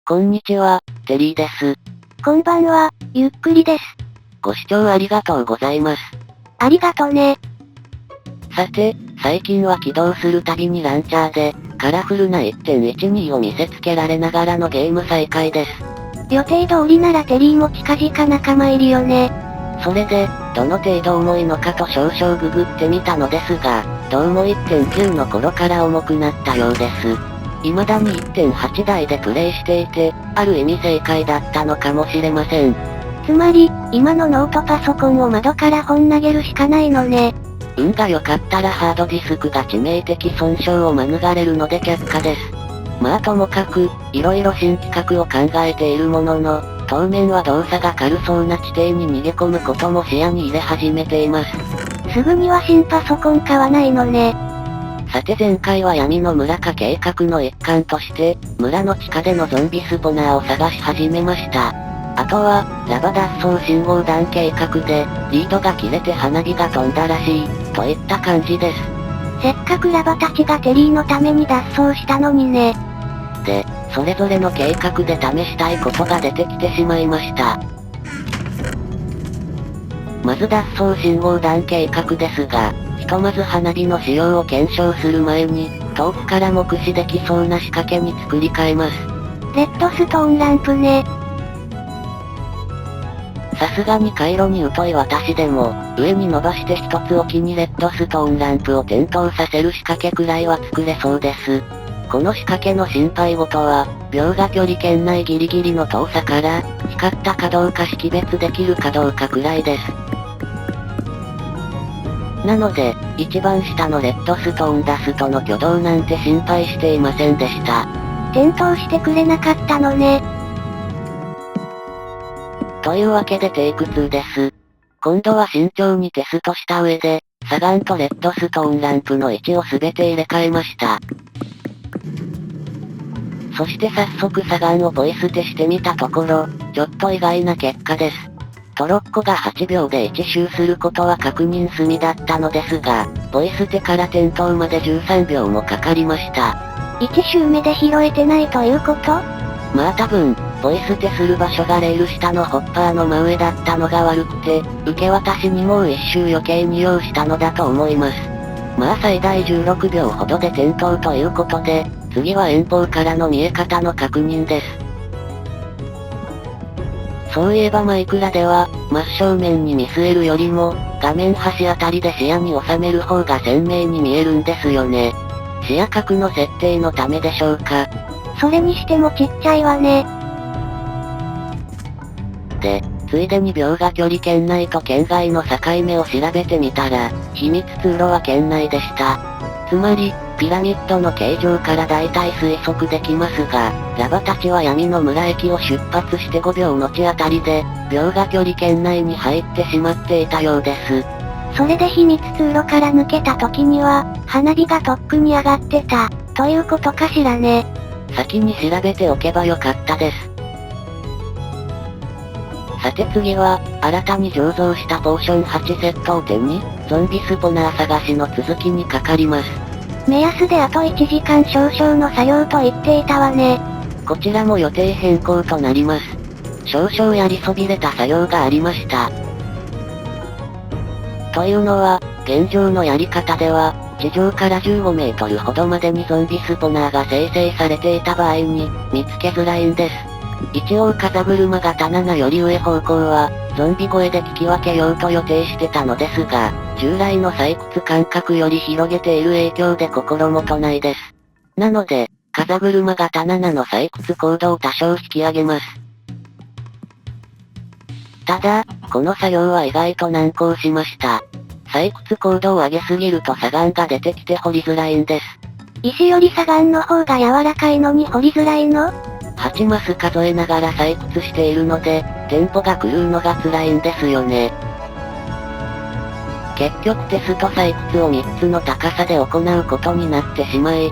こんにちは、テリーです。こんばんは、ゆっくりです。ご視聴ありがとうございます。ありがとね。さて、最近は起動するたびにランチャーで、カラフルな 1.12 を見せつけられながらのゲーム再開です。予定通りならテリーも近々仲間入りよね。それで、どの程度重いのかと少々ググってみたのですが、どうも 1.9 の頃から重くなったようです。未だに 1.8 台でプレイしていて、ある意味正解だったのかもしれません。つまり、今のノートパソコンを窓から本投げるしかないのね。運が良かったらハードディスクが致命的損傷を免れるので却下です。まあともかく、色々新企画を考えているものの、当面は動作が軽そうな地底に逃げ込むことも視野に入れ始めています。すぐには新パソコン買わないのね。さて前回は闇の村化計画の一環として、村の地下でのゾンビスポナーを探し始めました。あとは、ラバ脱走信号弾計画で、リードが切れて花火が飛んだらしい、といった感じです。せっかくラバたちがテリーのために脱走したのにね。で、それぞれの計画で試したいことが出てきてしまいました。まず脱走信号弾計画ですが、ひとまず花火の使用を検証する前に、遠くから目視できそうな仕掛けに作り変えます。レッドストーンランプね。さすがに回路に疎い私でも、上に伸ばして一つ置きにレッドストーンランプを点灯させる仕掛けくらいは作れそうです。この仕掛けの心配事は、描画距離圏内ギリギリの遠さから、光ったかどうか識別できるかどうかくらいです。なので、一番下のレッドストーンダストの挙動なんて心配していませんでした。点灯してくれなかったのね。というわけでテイク2です。今度は慎重にテストした上で、サガンとレッドストーンランプの位置をすべて入れ替えました。そして早速サガンをポイ捨てしてみたところ、ちょっと意外な結果です。トロッコが8秒で1周することは確認済みだったのですが、ポイ捨てから点灯まで13秒もかかりました。1周目で拾えてないということ？まあ多分、ポイ捨てする場所がレール下のホッパーの真上だったのが悪くて、受け渡しにもう1周余計に要したのだと思います。まあ最大16秒ほどで点灯ということで、次は遠方からの見え方の確認です。そういえばマイクラでは、真正面に見据えるよりも、画面端あたりで視野に収める方が鮮明に見えるんですよね。視野角の設定のためでしょうか。それにしてもちっちゃいわね。で、ついでに描画距離圏内と圏外の境目を調べてみたら、秘密通路は圏内でした。つまり、ピラミッドの形状から大体推測できますが、ラバたちは闇の村駅を出発して5秒後あたりで、描画距離圏内に入ってしまっていたようです。それで秘密通路から抜けた時には、花火がとっくに上がってた、ということかしらね。先に調べておけばよかったです。さて次は、新たに醸造したポーション8セットを手に、ゾンビスポナー探しの続きにかかります。目安であと1時間少々の作業と言っていたわね。こちらも予定変更となります。少々やりそびれた作業がありました。というのは、現状のやり方では、地上から15メートルほどまでにゾンビスポナーが生成されていた場合に、見つけづらいんです。一応風車型7より上方向は、ゾンビ越えで聞き分けようと予定してたのですが、従来の採掘間隔より広げている影響で心もとないです。なので、風車型7の採掘高度を多少引き上げます。ただ、この作業は意外と難航しました。採掘高度を上げすぎると砂岩が出てきて掘りづらいんです。石より砂岩の方が柔らかいのに掘りづらいの？8マス数えながら採掘しているので、テンポが狂うのが辛いんですよね。結局テスト採掘を3つの高さで行うことになってしまい、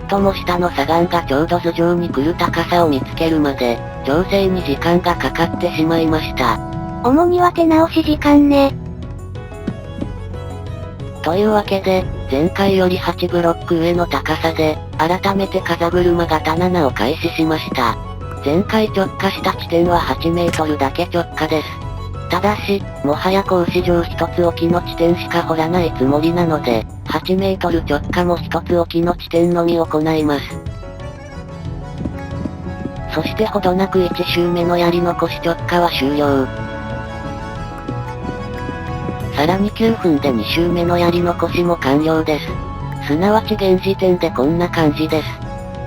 最も下の砂岩がちょうど頭上に来る高さを見つけるまで、調整に時間がかかってしまいました。主には手直し時間ね。というわけで、前回より8ブロック上の高さで、改めて風車型7を開始しました。前回直下した地点は8メートルだけ直下です。ただし、もはや格子状一つ置きの地点しか掘らないつもりなので、8メートル直下も一つ置きの地点のみ行います。そしてほどなく1周目のやり残し直下は終了。さらに9分で2周目のやり残しも完了です。すなわち現時点でこんな感じです。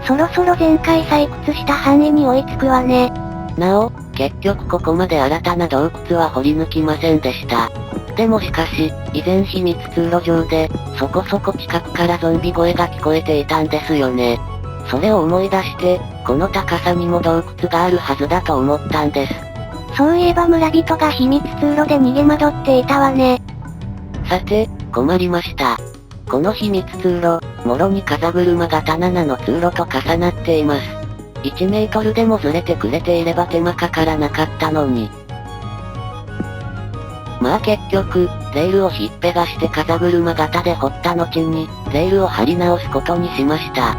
そろそろ前回採掘した範囲に追いつくわね。なお、結局ここまで新たな洞窟は掘り抜きませんでした。でもしかし、以前秘密通路上で、そこそこ近くからゾンビ声が聞こえていたんですよね。それを思い出して、この高さにも洞窟があるはずだと思ったんです。そういえば村人が秘密通路で逃げ惑っていたわね。さて、困りました。この秘密通路、もろに風車型7の通路と重なっています。1メートルでもずれてくれていれば手間かからなかったのに。まあ結局、レールをひっぺがして風車型で掘った後に、レールを張り直すことにしました。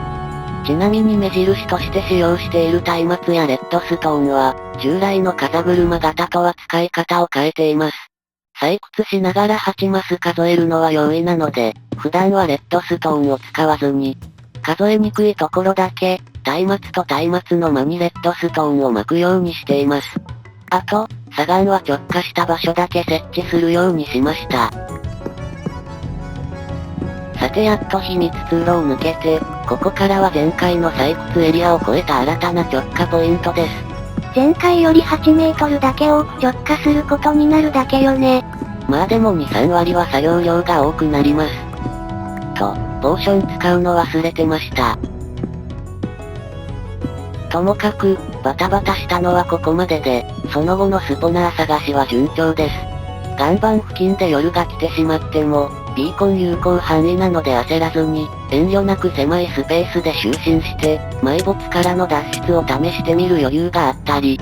ちなみに目印として使用している松明やレッドストーンは、従来の風車型とは使い方を変えています。採掘しながら8マス数えるのは容易なので、普段はレッドストーンを使わずに、数えにくいところだけ、松明と松明の間にレッドストーンを巻くようにしています。あと、砂岩は直下した場所だけ設置するようにしました。さてやっと秘密通路を抜けて、ここからは前回の採掘エリアを超えた新たな直下ポイントです。前回より8メートルだけ多く直下することになるだけよね。まあでも2、3割は作業量が多くなります。と、ポーション使うの忘れてました。ともかく、バタバタしたのはここまでで、その後のスポナー探しは順調です。岩盤付近で夜が来てしまっても、ビーコン有効範囲なので焦らずに、遠慮なく狭いスペースで就寝して、埋没からの脱出を試してみる余裕があったり、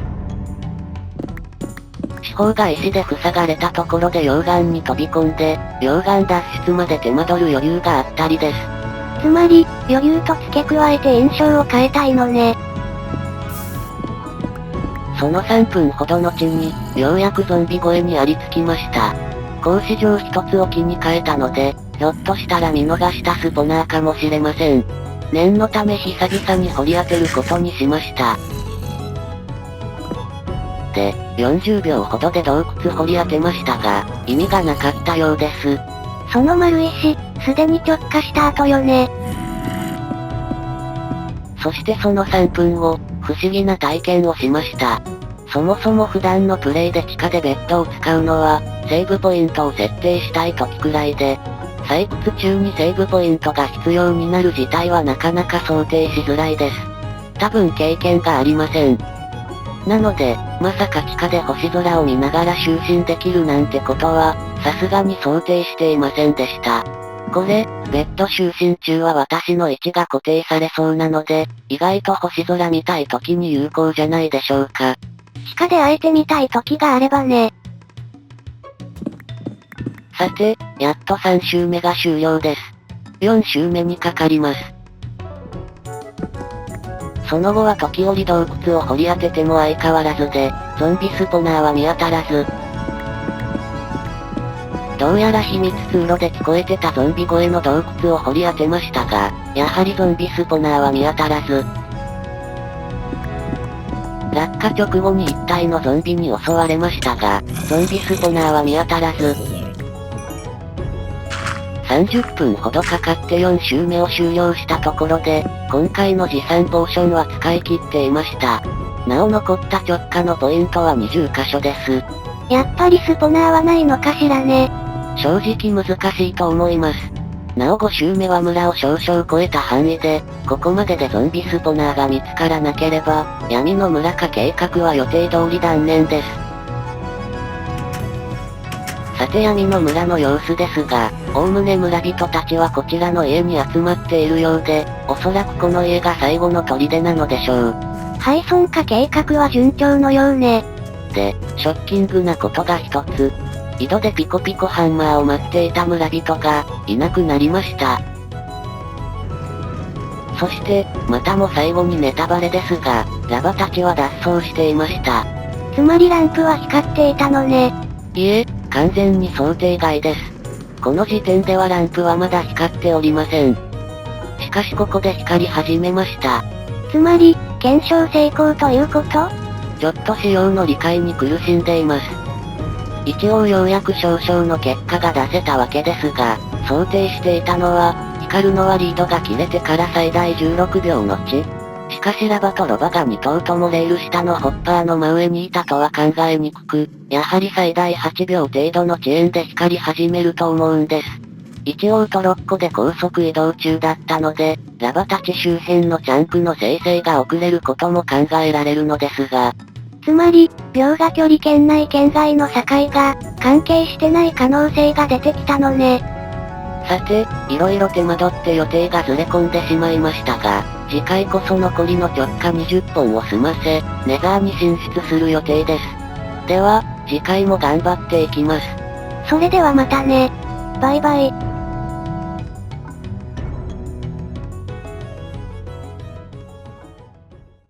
四方が石で塞がれたところで溶岩に飛び込んで、溶岩脱出まで手間取る余裕があったりです。つまり、余裕と付け加えて印象を変えたいのね。その3分ほど後に、ようやくゾンビ声にありつきました。格子状一つ置きに変えたので、ひょっとしたら見逃したスポナーかもしれません。念のため久々に掘り当てることにしました。で、40秒ほどで洞窟掘り当てましたが、意味がなかったようです。その丸石、すでに直下した後よね。そしてその3分後、不思議な体験をしました。そもそも普段のプレイで地下でベッドを使うのは、セーブポイントを設定したい時くらいで、採掘中にセーブポイントが必要になる事態はなかなか想定しづらいです。多分経験がありません。なので、まさか地下で星空を見ながら就寝できるなんてことは、さすがに想定していませんでした。これ、ベッド就寝中は私の位置が固定されそうなので、意外と星空見たい時に有効じゃないでしょうか。地下で会えてみたい時があればね。さて、やっと3周目が終了です。4周目にかかります。その後は時折洞窟を掘り当てても相変わらずで、ゾンビスポナーは見当たらず。どうやら秘密通路で聞こえてたゾンビ声の洞窟を掘り当てましたが、やはりゾンビスポナーは見当たらず。落下直後に1体のゾンビに襲われましたが、ゾンビスポナーは見当たらず。30分ほどかかって4周目を終了したところで、今回の持参ポーションは使い切っていました。なお残った直下のポイントは20箇所です。やっぱりスポナーはないのかしらね。正直難しいと思います。なお5周目は村を少々超えた範囲で、ここまででゾンビスポナーが見つからなければ、闇の村化計画は予定通り断念です。さて闇の村の様子ですが、おおむね村人たちはこちらの家に集まっているようで、おそらくこの家が最後の砦なのでしょう。廃村化計画は順調のようね。で、ショッキングなことが一つ。井戸でピコピコハンマーを待っていた村人が、いなくなりました。そして、またも最後にネタバレですが、ラバたちは脱走していました。つまりランプは光っていたのね。いえ、完全に想定外です。この時点ではランプはまだ光っておりません。しかしここで光り始めました。つまり、検証成功ということ？ちょっと仕様の理解に苦しんでいます。一応ようやく少々の結果が出せたわけですが、想定していたのは、光るのはリードが切れてから最大16秒のち。しかしラバとロバが2頭ともレール下のホッパーの真上にいたとは考えにくく、やはり最大8秒程度の遅延で光り始めると思うんです。一応トロッコで高速移動中だったので、ラバたち周辺のチャンクの生成が遅れることも考えられるのですが、つまり、秒が距離圏内圏外の境が、関係してない可能性が出てきたのね。さて、色々手間取って予定がずれ込んでしまいましたが、次回こそ残りの直下20本を済ませ、ネザーに進出する予定です。では、次回も頑張っていきます。それではまたね。バイバイ。